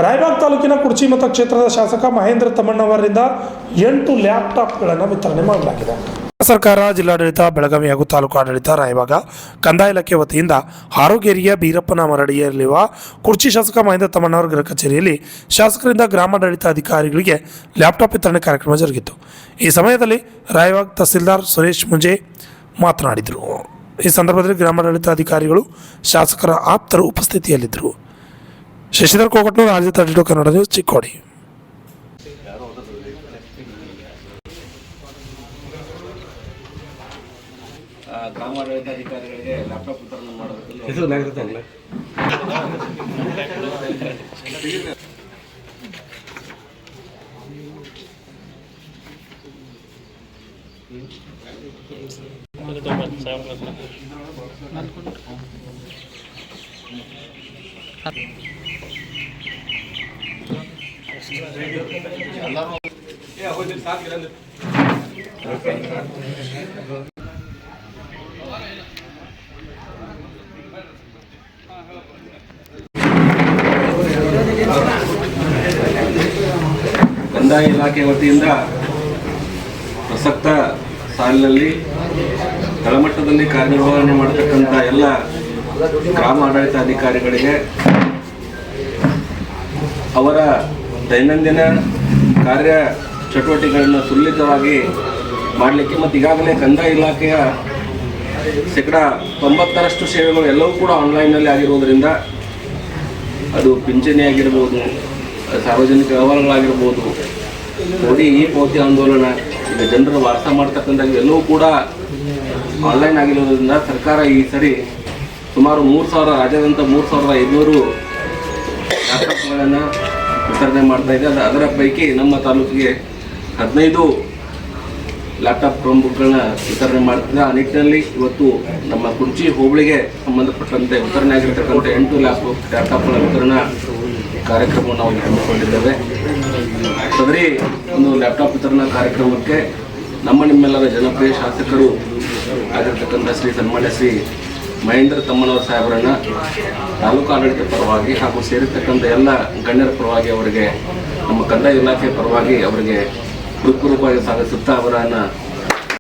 ರಾಯಬಾಗ್ ತಾಲೂಕಿನ ಕುರ್ಚಿ ಮತಕ್ಷೇತ್ರದ ಶಾಸಕ ಮಹೇಂದ್ರ ತಮ್ಮಣ್ಣವರಿಂದ 8 ಲ್ಯಾಪ್ಟಾಪ್ಗಳನ್ನು ವಿತರಣೆ ಮಾಡಲಾಗಿದೆ. ಸರ್ಕಾರ, ಜಿಲ್ಲಾಡಳಿತ, ಬೆಳಗಾವಿ ಹಾಗೂ ತಾಲೂಕು ಆಡಳಿತ, ರಾಯಬಾಗ ಕಂದಾಯ ಇಲಾಖೆ ವತಿಯಿಂದ ಆರೋಗ್ಯರಿಯ ಬೀರಪ್ಪನ ಮರಡಿಯಲ್ಲಿರುವ ಕುರ್ಚಿ ಶಾಸಕ ಮಹೇಂದ್ರ ತಮ್ಮಣ್ಣವರ ಗೃಹ ಕಚೇರಿಯಲ್ಲಿ ಶಾಸಕರಿಂದ ಗ್ರಾಮಾಡಳಿತ ಅಧಿಕಾರಿಗಳಿಗೆ ಲ್ಯಾಪ್ಟಾಪ್ ವಿತರಣೆ ಕಾರ್ಯಕ್ರಮ ಜರುಗಿತು. ಈ ಸಮಯದಲ್ಲಿ ರಾಯಬಾಗ್ ತಹಸೀಲ್ದಾರ್ ಸುರೇಶ್ ಮುಂಜೆ ಮಾತನಾಡಿದರು. ಈ ಸಂದರ್ಭದಲ್ಲಿ ಗ್ರಾಮಾಡಳಿತ ಅಧಿಕಾರಿಗಳು, ಶಾಸಕರ ಆಪ್ತರು ಉಪಸ್ಥಿತಿಯಲ್ಲಿದ್ದರು. ಶಶಿಧರ್ ಕೋಕಟ್ನೂರು, ರಾಜ್ಯ 32 ಕನ್ನಡ ನ್ಯೂಸ್, ಚಿಕ್ಕೋಡಿ. ಗ್ರಾಮಾಡಳಿತ ಅಧಿಕಾರಿಗಳಿಗೆ ಲ್ಯಾಪ್ಟಾಪ್ ವಿತರಣೆ ಮಾಡೋದಕ್ಕೆ ಕಂದಾಯ ಇಲಾಖೆ ವತಿಯಿಂದ ಪ್ರಸಕ್ತ ಸಾಲಿನಲ್ಲಿ ತಳಮಟ್ಟದಲ್ಲಿ ಕಾರ್ಯನಿರ್ವಹಣೆ ಮಾಡತಕ್ಕಂಥ ಎಲ್ಲ ಗ್ರಾಮ ಆಡಳಿತ ಅಧಿಕಾರಿಗಳಿಗೆ ಅವರ ದೈನಂದಿನ ಕಾರ್ಯ ಚಟುವಟಿಕೆಗಳನ್ನು ಸುಲಲಿತವಾಗಿ ಮಾಡಲಿಕ್ಕೆ ಮತ್ತು ಈಗಾಗಲೇ ಕಂದಾಯ ಇಲಾಖೆಯ ಶೇಕಡ 90% ಸೇವೆಗಳು ಎಲ್ಲವೂ ಕೂಡ ಆನ್ಲೈನ್ನಲ್ಲಿ ಆಗಿರುವುದರಿಂದ ಅದು ಪಿಂಚಣಿ ಆಗಿರ್ಬೋದು, ಸಾರ್ವಜನಿಕ ವ್ಯವಹಾರಗಳಾಗಿರ್ಬೋದು, ಮೋದಿ ಈ ಪಾವತಿ ಆಂದೋಲನ, ಈಗ ಜನರು ವಾರ್ತಾ ಮಾಡ್ತಕ್ಕಂಥ ಎಲ್ಲವೂ ಕೂಡ ಆನ್ಲೈನ್ ಆಗಿರೋದ್ರಿಂದ ಸರ್ಕಾರ ಈ ಸರಿ ಸುಮಾರು 3,000 ರಾಜ್ಯಾದ್ಯಂತ 3,500 ಲ್ಯಾಪ್ಟಾಪ್ಗಳನ್ನು ವಿತರಣೆ ಮಾಡ್ತಾ ಇದೆ. ಅದರ ಪೈಕಿ ನಮ್ಮ ತಾಲೂಕಿಗೆ 15 ಲ್ಯಾಪ್ಟಾಪ್ ಕ್ರೋಮ್ಬುಕ್ಗಳನ್ನ ವಿತರಣೆ ಮಾಡ್ತಿದೆ. ಆ ನಿಟ್ಟಿನಲ್ಲಿ ಇವತ್ತು ನಮ್ಮ ಕುರ್ಚಿ ಹೋಬಳಿಗೆ ಸಂಬಂಧಪಟ್ಟಂತೆ ವಿತರಣೆ ಆಗಿರ್ತಕ್ಕಂಥ 8 ಲ್ಯಾಪ್ಟಾಪ್ಗಳ ವಿತರಣಾ ಕಾರ್ಯಕ್ರಮವನ್ನು ನಾವು ಹಮ್ಮಿಕೊಂಡಿದ್ದೇವೆ. ಸದರಿ ಒಂದು ಲ್ಯಾಪ್ಟಾಪ್ ವಿತರಣಾ ಕಾರ್ಯಕ್ರಮಕ್ಕೆ ನಿಮ್ಮೆಲ್ಲರ ಜನಪ್ರಿಯ ಶಾಸಕರು ಆಗಿರ್ತಕ್ಕಂಥ ಸನ್ಮಾನ್ಯ ಶ್ರೀ ಮಹೇಂದ್ರ ತಮ್ಮಣ್ಣವರ ಸಾಹೇಬರನ್ನು ತಾಲೂಕು ಆಡಳಿತ ಪರವಾಗಿ ಹಾಗೂ ಸೇರಿರ್ತಕ್ಕಂಥ ಎಲ್ಲ ಗಣ್ಯರ ಪರವಾಗಿ ಅವರಿಗೆ, ನಮ್ಮ ಕಂದಾಯ ಇಲಾಖೆ ಪರವಾಗಿ ಅವರಿಗೆ ಹೃತ್ಪೂರ್ವಕವಾಗಿ ಸ್ವಾಗತಿಸುತ್ತಾ ಅವರನ್ನು